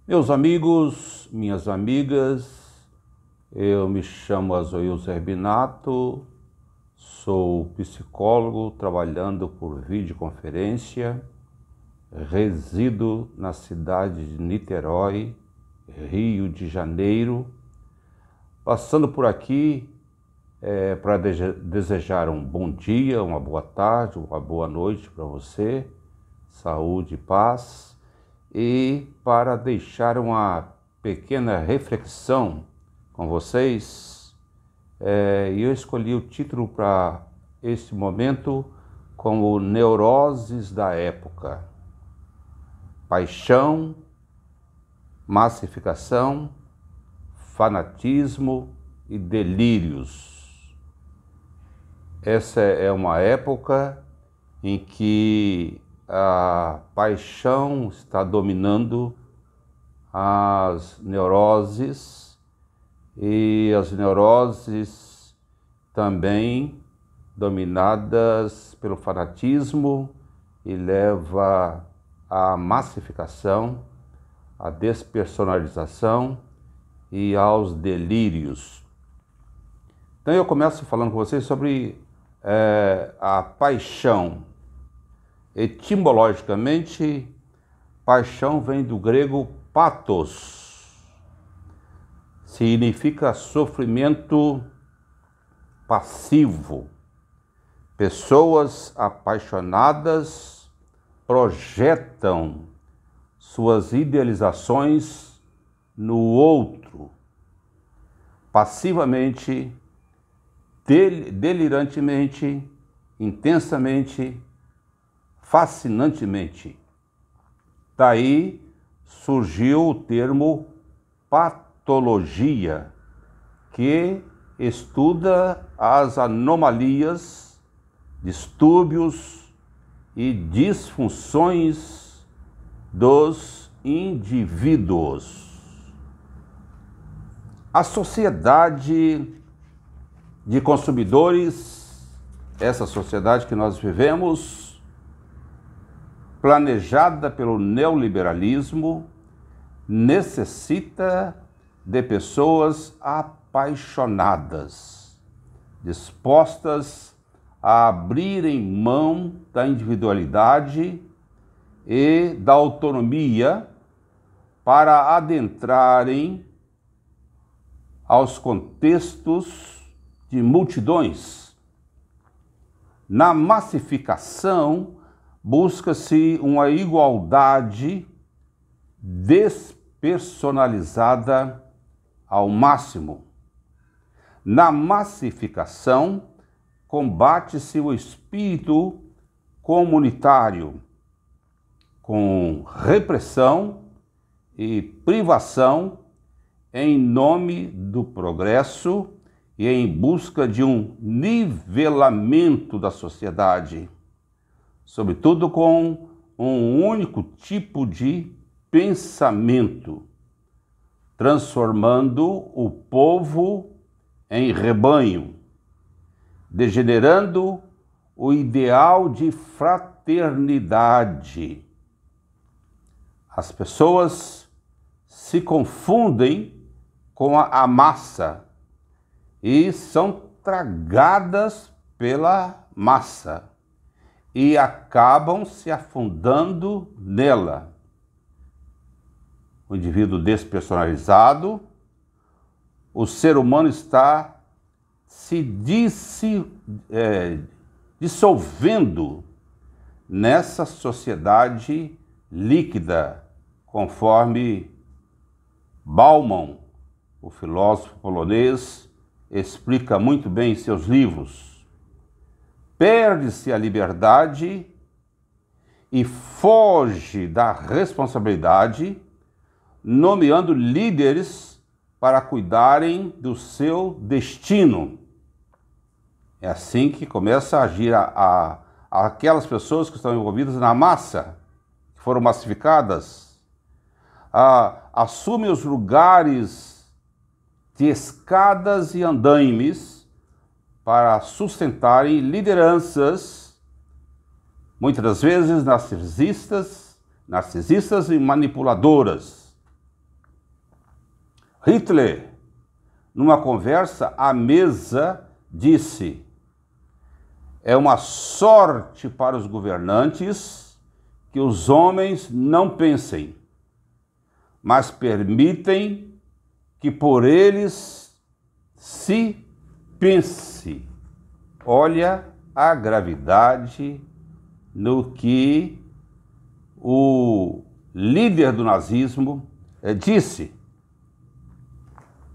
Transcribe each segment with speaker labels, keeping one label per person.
Speaker 1: Meus amigos, minhas amigas, eu me chamo Azoilson Herbinato, sou psicólogo trabalhando por videoconferência, resido na cidade de Niterói, Rio de Janeiro, passando por aqui para desejar um bom dia, uma boa tarde, uma boa noite para você, saúde e paz. E para deixar uma pequena reflexão com vocês, eu escolhi o título para este momento como Neuroses da Época: paixão, massificação, fanatismo e delírios. Essa é uma época em que a paixão está dominando as neuroses e as neuroses também dominadas pelo fanatismo e leva à massificação, à despersonalização e aos delírios. Então eu começo falando com vocês sobre a paixão. Etimologicamente, paixão vem do grego pathos, significa sofrimento passivo. Pessoas apaixonadas projetam suas idealizações no outro, passivamente, delirantemente, intensamente, fascinantemente. Daí surgiu o termo patologia, que estuda as anomalias, distúrbios e disfunções dos indivíduos. A sociedade de consumidores, essa sociedade que nós vivemos, planejada pelo neoliberalismo, necessita de pessoas apaixonadas, dispostas a abrirem mão da individualidade e da autonomia para adentrarem aos contextos de multidões. Na massificação, busca-se uma igualdade despersonalizada ao máximo. Na massificação, combate-se o espírito comunitário com repressão e privação em nome do progresso e em busca de um nivelamento da sociedade, sobretudo com um único tipo de pensamento, transformando o povo em rebanho, degenerando o ideal de fraternidade. As pessoas se confundem com a massa e são tragadas pela massa e acabam se afundando nela. O indivíduo despersonalizado, o ser humano está se dissolvendo nessa sociedade líquida, conforme Bauman, o filósofo polonês, explica muito bem em seus livros. Perde-se a liberdade e foge da responsabilidade, nomeando líderes para cuidarem do seu destino. É assim que começa a agir aquelas pessoas que estão envolvidas na massa, que foram massificadas, assumem os lugares de escadas e andaimes para sustentarem lideranças, muitas das vezes narcisistas e manipuladoras, Hitler, numa conversa à mesa, disse: é uma sorte para os governantes que os homens não pensem, mas permitem que por eles se pense. Olha a gravidade no que o líder do nazismo disse.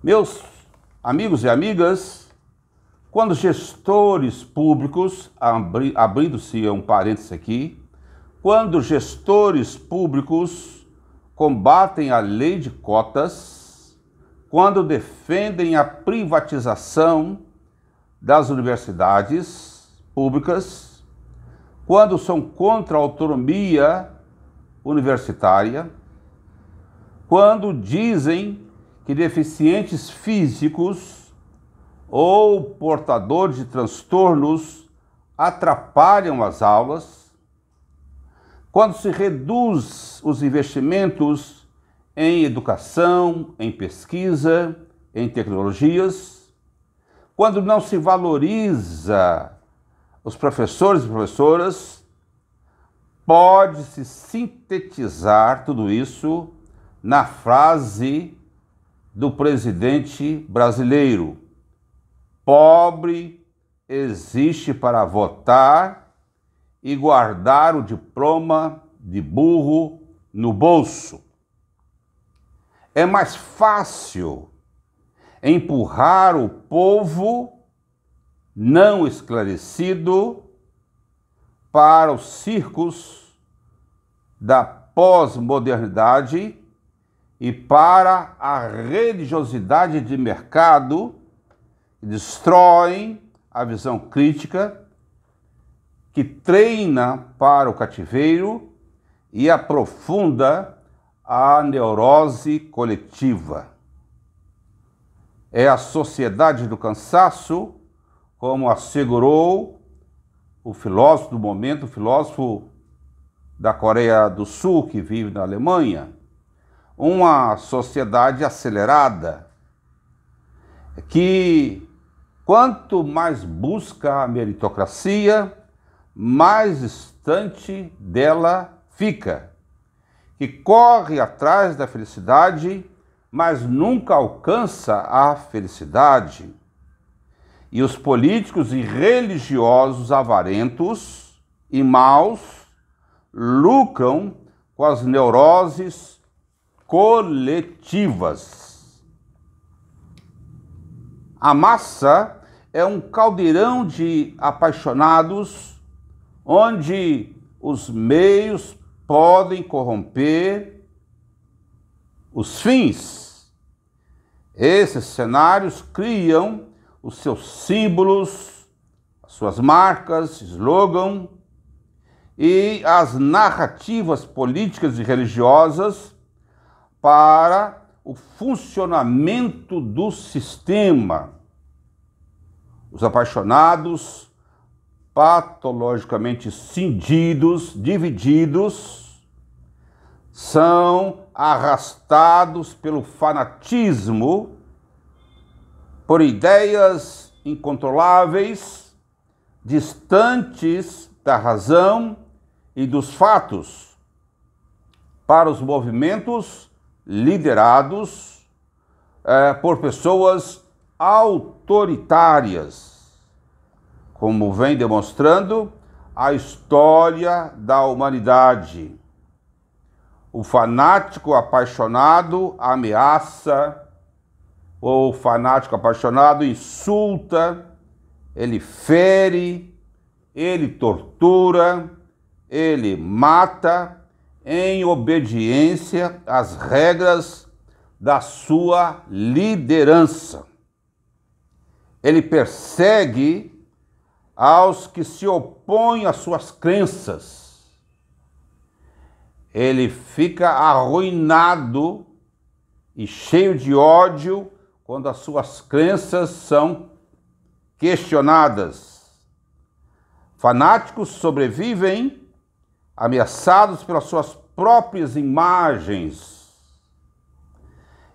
Speaker 1: Meus amigos e amigas, quando gestores públicos, abrindo-se um parênteses aqui, quando gestores públicos combatem a lei de cotas, quando defendem a privatização das universidades públicas, quando são contra a autonomia universitária, quando dizem que deficientes físicos ou portadores de transtornos atrapalham as aulas, quando se reduz os investimentos em educação, em pesquisa, em tecnologias, quando não se valoriza os professores e professoras, pode-se sintetizar tudo isso na frase do presidente brasileiro: pobre existe para votar e guardar o diploma de burro no bolso. É mais fácil empurrar o povo não esclarecido para os circos da pós-modernidade e para a religiosidade de mercado, que destroem a visão crítica, que treina para o cativeiro e aprofunda a neurose coletiva. É a sociedade do cansaço, como assegurou o filósofo do momento, o filósofo da Coreia do Sul, que vive na Alemanha, uma sociedade acelerada, que quanto mais busca a meritocracia, mais distante dela fica, que corre atrás da felicidade, mas nunca alcança a felicidade. E os políticos e religiosos avarentos e maus lucram com as neuroses coletivas. A massa é um caldeirão de apaixonados onde os meios podem corromper os fins. Esses cenários criam os seus símbolos, as suas marcas, slogan e as narrativas políticas e religiosas para o funcionamento do sistema. Os apaixonados, patologicamente cindidos, divididos, são arrastados pelo fanatismo, por ideias incontroláveis, distantes da razão e dos fatos, para os movimentos liderados por pessoas autoritárias, como vem demonstrando a história da humanidade. O fanático apaixonado ameaça, ou o fanático apaixonado insulta, ele fere, ele tortura, ele mata em obediência às regras da sua liderança. Ele persegue aos que se opõem às suas crenças. Ele fica arruinado e cheio de ódio quando as suas crenças são questionadas. Fanáticos sobrevivem ameaçados pelas suas próprias imagens.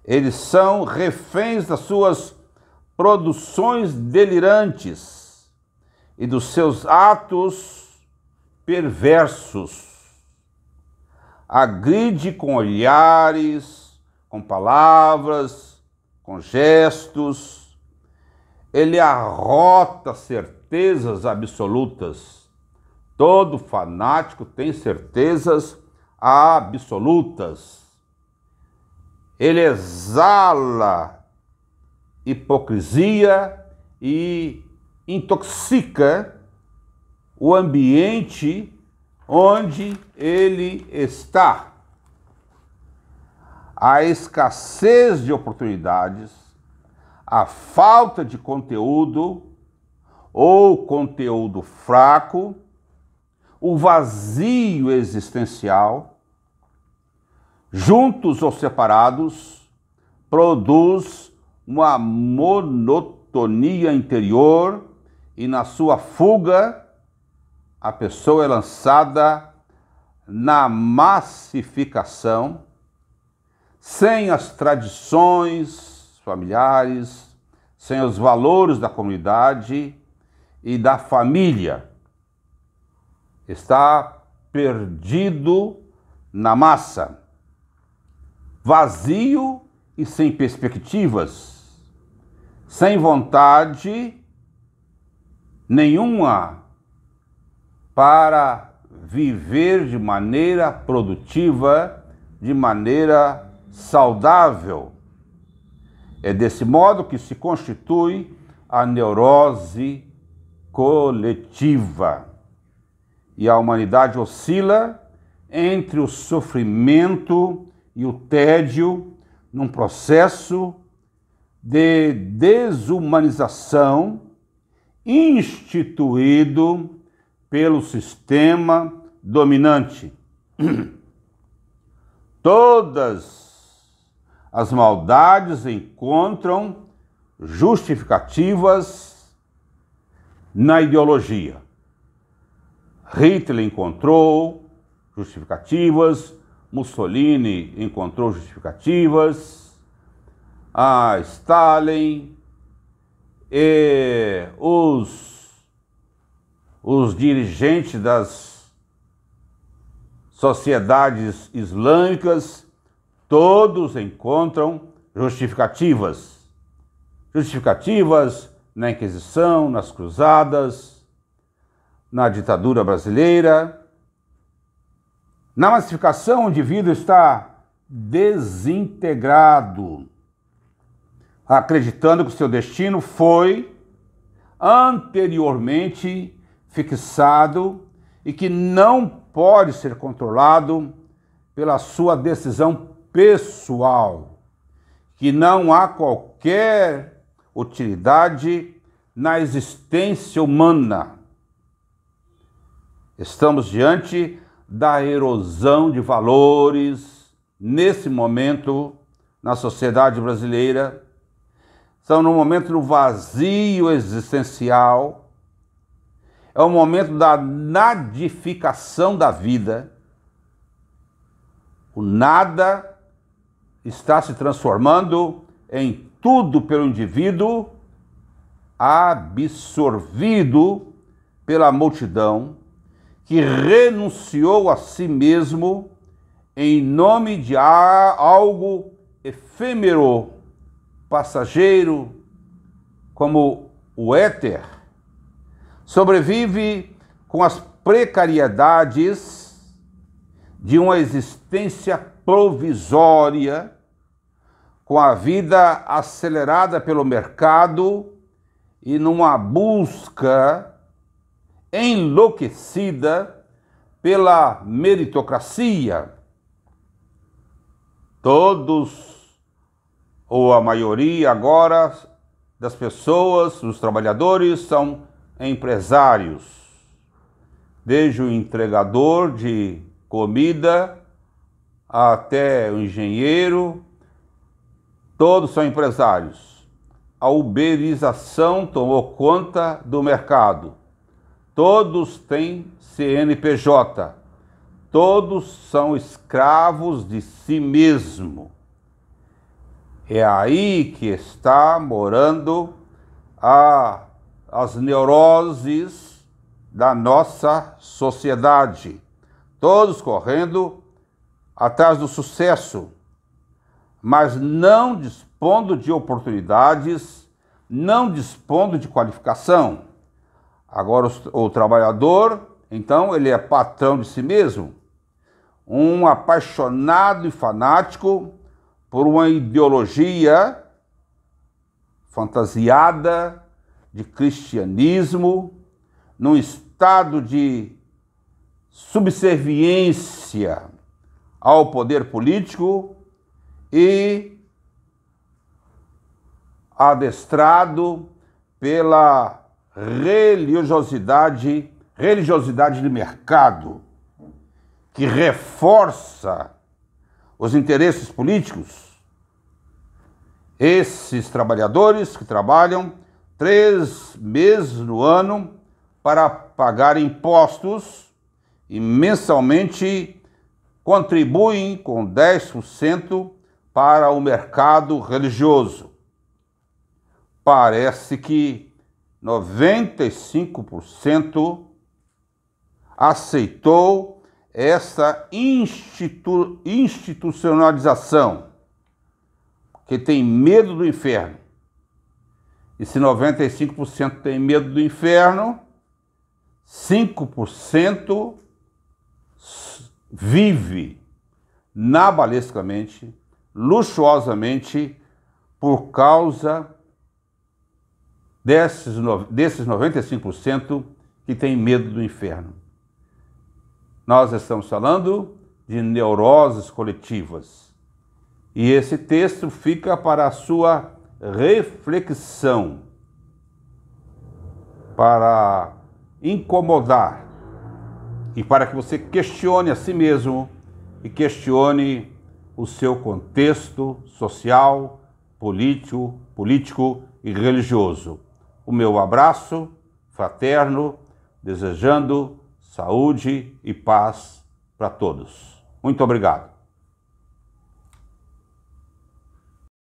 Speaker 1: Eles são reféns das suas produções delirantes e dos seus atos perversos. Agride com olhares, com palavras, com gestos. Ele arrota certezas absolutas. Todo fanático tem certezas absolutas. Ele exala hipocrisia e intoxica o ambiente onde ele está. A escassez de oportunidades, a falta de conteúdo ou conteúdo fraco, o vazio existencial, juntos ou separados, produz uma monotonia interior e na sua fuga a pessoa é lançada na massificação, sem as tradições familiares, sem os valores da comunidade e da família. Está perdido na massa, vazio e sem perspectivas, sem vontade nenhuma para viver de maneira produtiva, de maneira saudável. É desse modo que se constitui a neurose coletiva. E a humanidade oscila entre o sofrimento e o tédio num processo de desumanização instituído pelo sistema dominante. Todas as maldades encontram justificativas na ideologia. Hitler encontrou justificativas, Mussolini encontrou justificativas, Stalin e os dirigentes das sociedades islâmicas, todos encontram justificativas. Justificativas na Inquisição, nas Cruzadas, na ditadura brasileira. Na massificação, o indivíduo está desintegrado, acreditando que o seu destino foi anteriormente fixado e que não pode ser controlado pela sua decisão pessoal, que não há qualquer utilidade na existência humana. Estamos diante da erosão de valores nesse momento na sociedade brasileira. Estamos no momento do vazio existencial. É o momento da nadificação da vida. O nada está se transformando em tudo pelo indivíduo, absorvido pela multidão, que renunciou a si mesmo em nome de algo efêmero, passageiro, como o éter. Sobrevive com as precariedades de uma existência provisória, com a vida acelerada pelo mercado e numa busca enlouquecida pela meritocracia. Todos, ou a maioria agora das pessoas, dos trabalhadores, são empresários. Desde o entregador de comida até o engenheiro, todos são empresários. A uberização tomou conta do mercado. Todos têm CNPJ. Todos são escravos de si mesmo. É aí que está morando as neuroses da nossa sociedade. Todos correndo atrás do sucesso, mas não dispondo de oportunidades, não dispondo de qualificação. Agora o trabalhador, então, ele é patrão de si mesmo, um apaixonado e fanático por uma ideologia fantasiada de cristianismo, num estado de subserviência ao poder político e adestrado pela religiosidade de mercado, que reforça os interesses políticos. Esses trabalhadores que trabalham 3 meses no ano para pagar impostos e mensalmente contribuem com 10% para o mercado religioso. Parece que 95% aceitou essa institucionalização, que tem medo do inferno. E se 95% tem medo do inferno, 5% vive nabalescamente, luxuosamente, por causa desses 95% que tem medo do inferno. Nós estamos falando de neuroses coletivas. E esse texto fica para a sua reflexão, para incomodar e para que você questione a si mesmo e questione o seu contexto social, político e religioso. O meu abraço fraterno, desejando saúde e paz para todos. Muito obrigado.